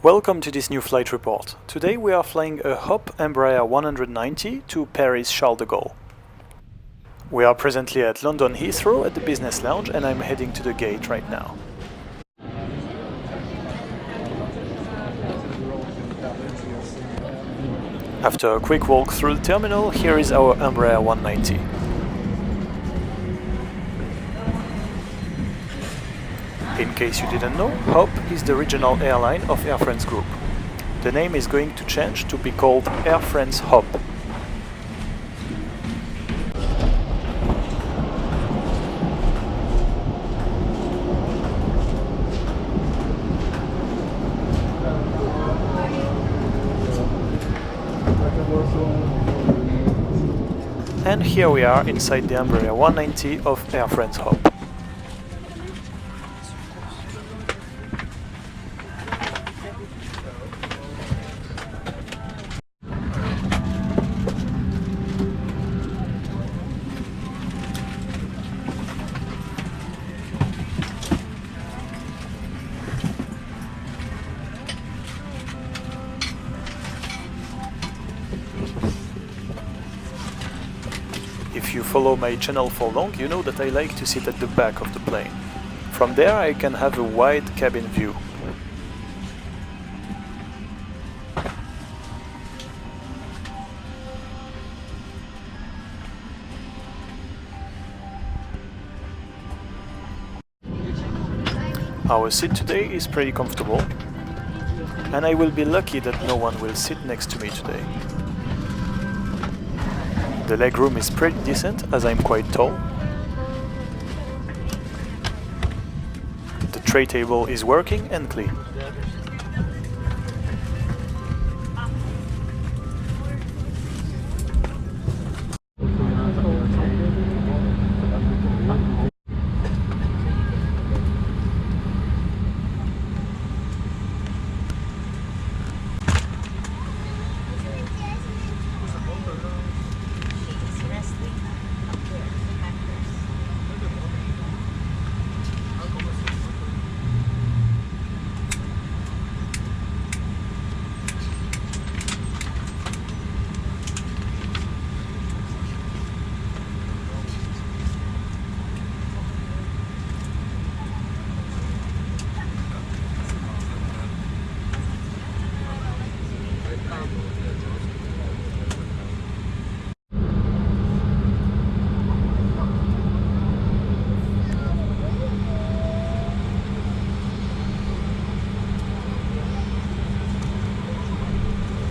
Welcome to this new flight report. Today we are flying a Hop Embraer 190 to Paris Charles de Gaulle. We are presently at London Heathrow at the business lounge and I'm heading to the gate right now. After a quick walk through the terminal, here is our Embraer 190. In case you didn't know, Hop is the regional airline of Air France Group. The name is going to change to be called Air France Hop. And here we are inside the Embraer 190 of Air France Hop. If you follow my channel for long, you know that I like to sit at the back of the plane. From there I can have a wide cabin view. Our seat today is pretty comfortable, and I will be lucky that no one will sit next to me today. The legroom is pretty decent as I'm quite tall. The tray table is working and clean.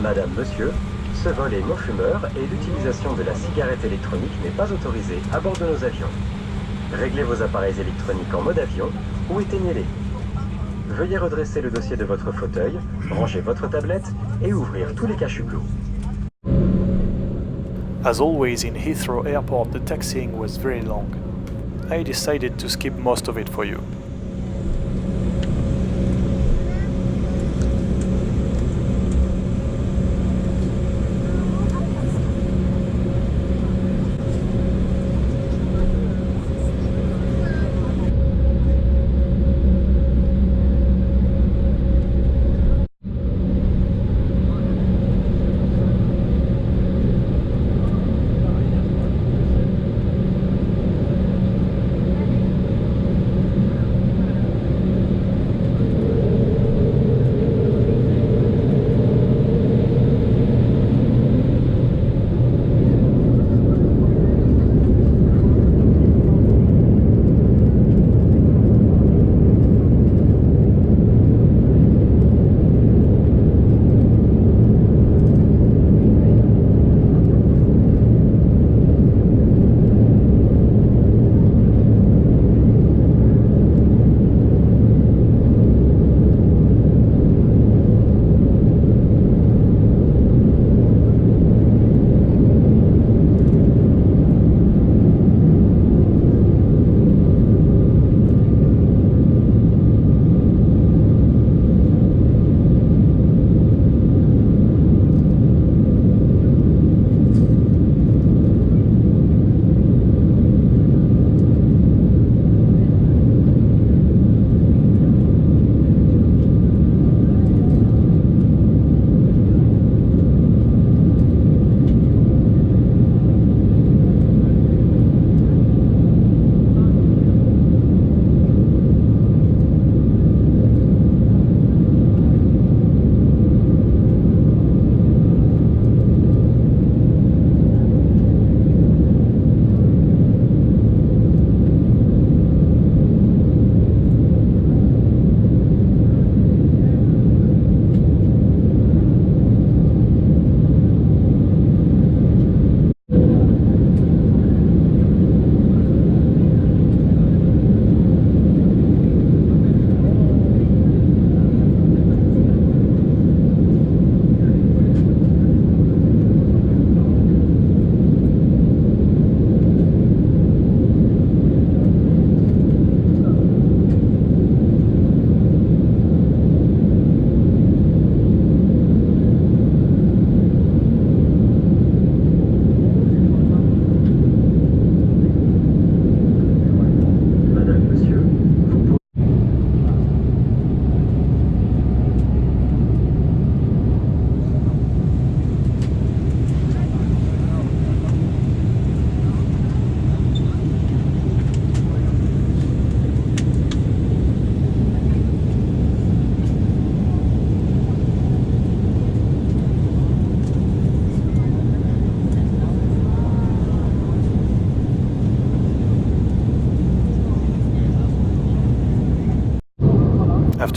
Madame, Monsieur, ce vol est non fumeur et l'utilisation de la cigarette électronique n'est pas autorisée à bord de nos avions. Réglez vos appareils électroniques en mode avion ou éteignez-les. Veuillez redresser le dossier de votre fauteuil, ranger votre tablette et ouvrir tous les cachets-clous. As always in Heathrow Airport, the taxiing was very long. I decided to skip most of it for you.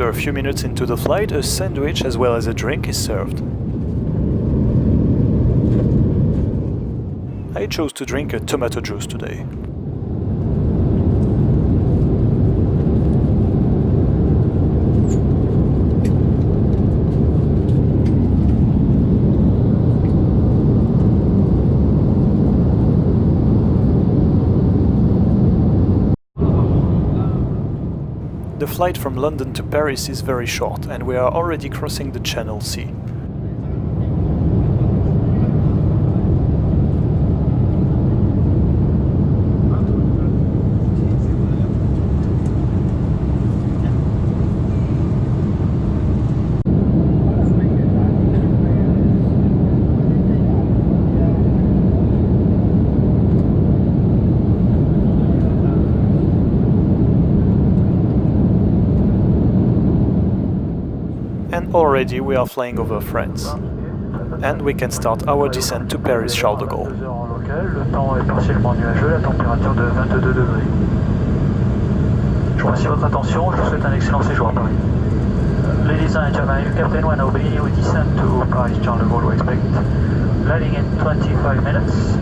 After a few minutes into the flight, a sandwich as well as a drink is served. I chose to drink a tomato juice today. The flight from London to Paris is very short, and we are already crossing the Channel Sea. And already we are flying over France. And we can start our descent to Paris Charles de Gaulle. Le temps est partiellement nuageux, la température de 22 degrés. Je vous remercie de votre attention, je vous souhaite un excellent séjour à Paris. Ladies and gentlemen, Captain 1OB, we descend to Paris Charles de Gaulle, we expect landing in 25 minutes.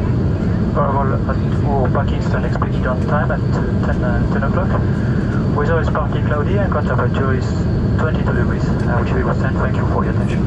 Arrival at Pakistan expected on time at 10 o'clock. Weather is partly cloudy and temperature is 22 degrees. I wish you would stand. Thank you for your attention.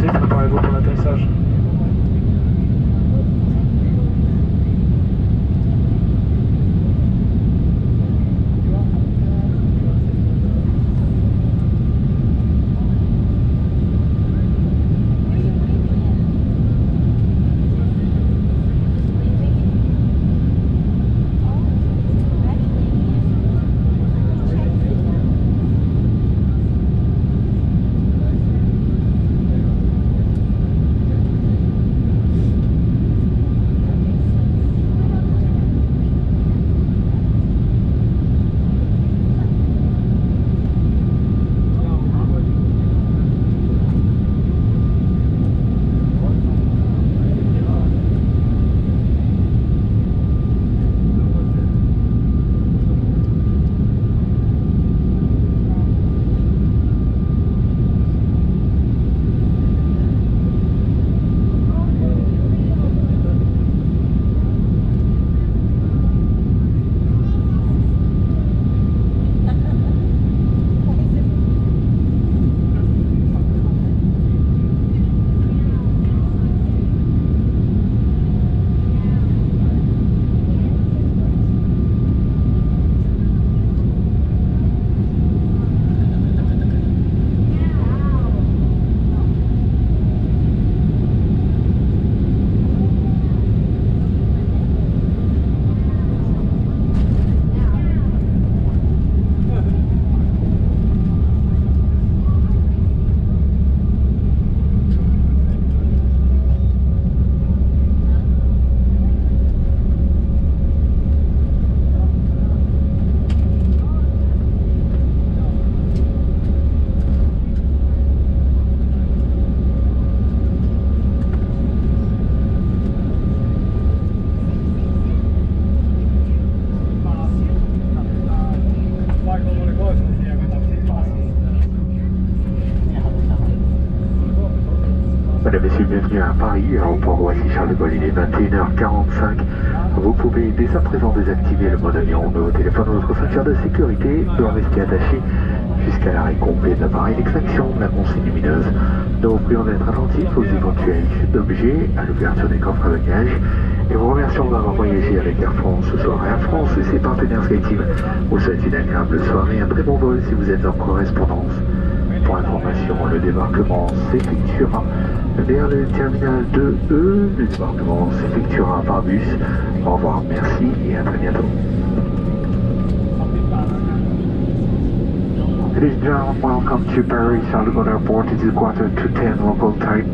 Préparez-vous pour l'atterrissage. Mesdames, Messieurs, bienvenue à Paris, aéroport Roissy-Charles de Gaulle, il est 21h45. Vous pouvez dès à présent désactiver le mode avion de vos téléphones. Votre ceinture de sécurité doit rester attachée jusqu'à l'arrêt complet de l'appareil. L'extinction de la consigne lumineuse. Nous vous prions d'être attentifs aux éventuelles chutes d'objets, à l'ouverture des coffres à bagages. Et vous remercions d'avoir voyagé avec Air France ce soir. Air France et ses partenaires SkyTeam vous souhaitent une agréable soirée et un très bon vol si vous êtes en correspondance. Pour information, le débarquement s'effectuera vers le terminal 2E. Le débarquement s'effectuera par bus. Au revoir, merci et à très bientôt. Ladies and gentlemen, welcome to Paris Charles de Gaulle Airport. It is 9:45 local time.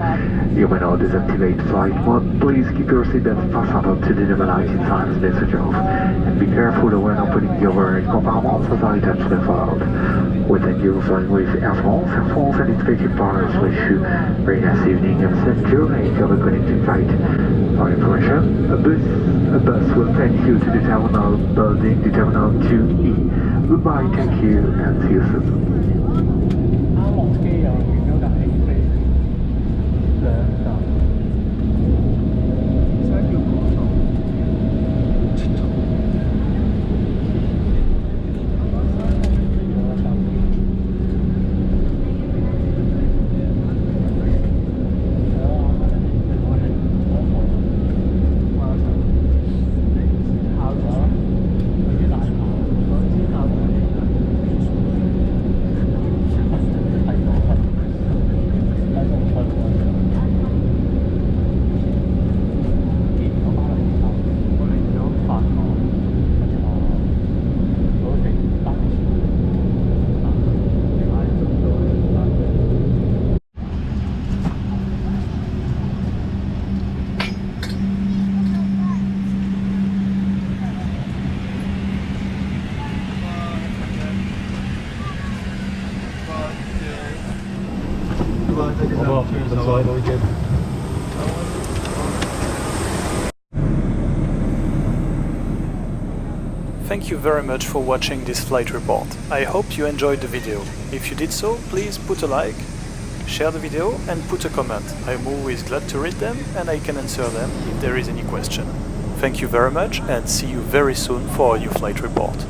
You may now disactivate flight mode. Please keep your seatbelt fastened until the number 19 signs message off. And be careful when opening the overhead compartments as items may fall out. We thank you for flying with Air France. Air France and its paid partners wish you a very nice evening and safe journey to the connecting flight. For information, a bus will take you to the terminal building, the terminal 2E. Goodbye, thank you, and see you soon. Thank you very much for watching this flight report. I hope you enjoyed the video. If you did so, please put a like, share the video and put a comment. I'm always glad to read them and I can answer them if there is any question. Thank you very much and see you very soon for a new flight report.